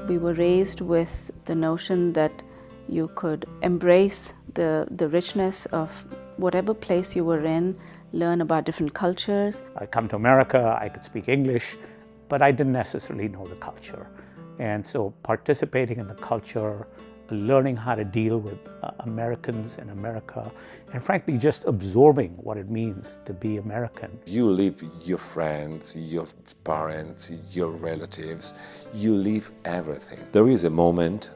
We were raised with the notion that you could embrace the richness of whatever place you were in, learn about different cultures. I come to America, I could speak English, but I didn't necessarily know the culture. And so participating in the culture, learning how to deal with Americans in America, and frankly, just absorbing what it means to be American. You leave your friends, your parents, your relatives, you leave everything. There is a moment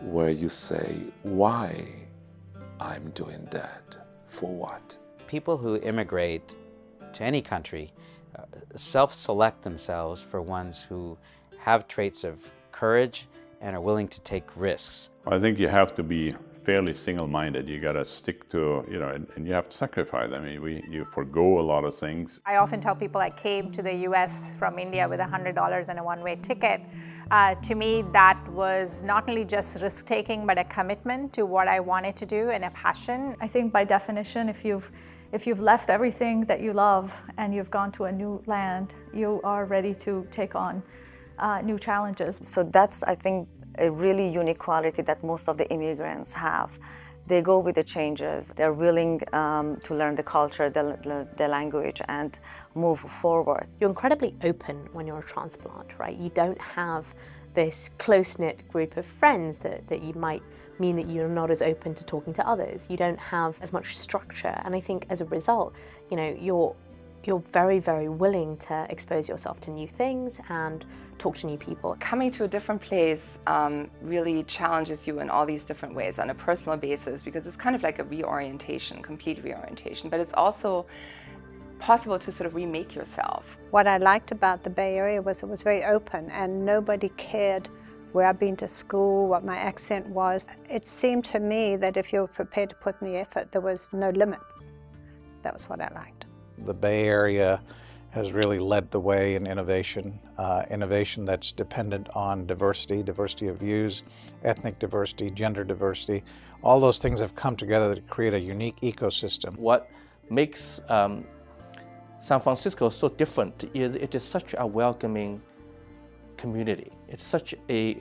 where you say, why I'm doing that? For what? People who immigrate to any country self-select themselves for ones who have traits of courage and are willing to take risks. I think you have to be fairly single-minded. You got to stick to, and you have to sacrifice. I mean, you forgo a lot of things. I often tell people I came to the US from India with $100 and a one-way ticket. To me, that was not only just risk-taking, but a commitment to what I wanted to do and a passion. I think by definition, if you've left everything that you love and you've gone to a new land, you are ready to take on new challenges. So that's, I think, a really unique quality that most of the immigrants have. They go with the changes. They're willing to learn the culture, the language, and move forward. You're incredibly open when you're a transplant, right? You don't have this close-knit group of friends that you might mean that you're not as open to talking to others. You don't have as much structure, and I think as a result, you're very, very willing to expose yourself to new things and talk to new people. Coming to a different place really challenges you in all these different ways on a personal basis, because it's kind of like a reorientation, complete reorientation, but it's also possible to sort of remake yourself. What I liked about the Bay Area was it was very open and nobody cared where I've been to school, what my accent was. It seemed to me that if you were prepared to put in the effort, there was no limit. That was what I liked. The Bay Area has really led the way in innovation, innovation that's dependent on diversity of views, ethnic diversity, gender diversity. All those things have come together to create a unique ecosystem. What makes San Francisco so different is it is such a welcoming community. It's such a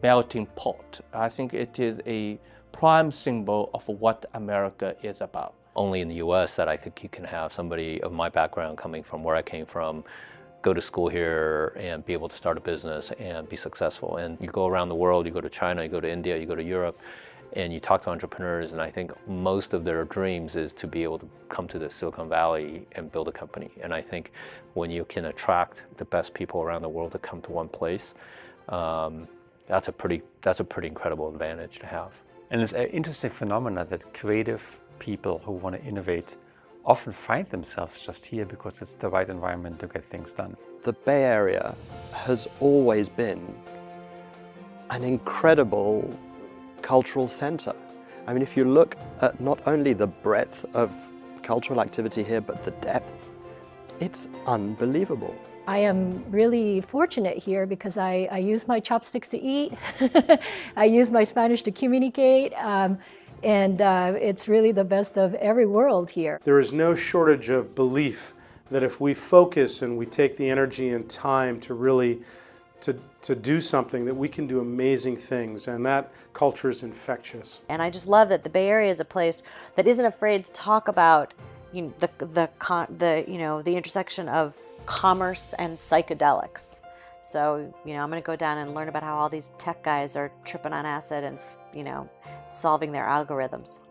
melting pot. I think it is a prime symbol of what America is about. Only in the US that I think you can have somebody of my background coming from where I came from, go to school here and be able to start a business and be successful. And you go around the world, you go to China, you go to India, you go to Europe, and you talk to entrepreneurs, and I think most of their dreams is to be able to come to the Silicon Valley and build a company. And I think when you can attract the best people around the world to come to one place, that's a pretty incredible advantage to have. And it's an interesting phenomenon that creative people who want to innovate often find themselves just here because it's the right environment to get things done. The Bay Area has always been an incredible cultural center. I mean, if you look at not only the breadth of cultural activity here, but the depth, it's unbelievable. I am really fortunate here because I use my chopsticks to eat. I use my Spanish to communicate. And it's really the best of every world here. There is no shortage of belief that if we focus and we take the energy and time to really to do something, that we can do amazing things, and that culture is infectious. And I just love that the Bay Area is a place that isn't afraid to talk about the intersection of commerce and psychedelics. So, I'm going to go down and learn about how all these tech guys are tripping on acid and, solving their algorithms.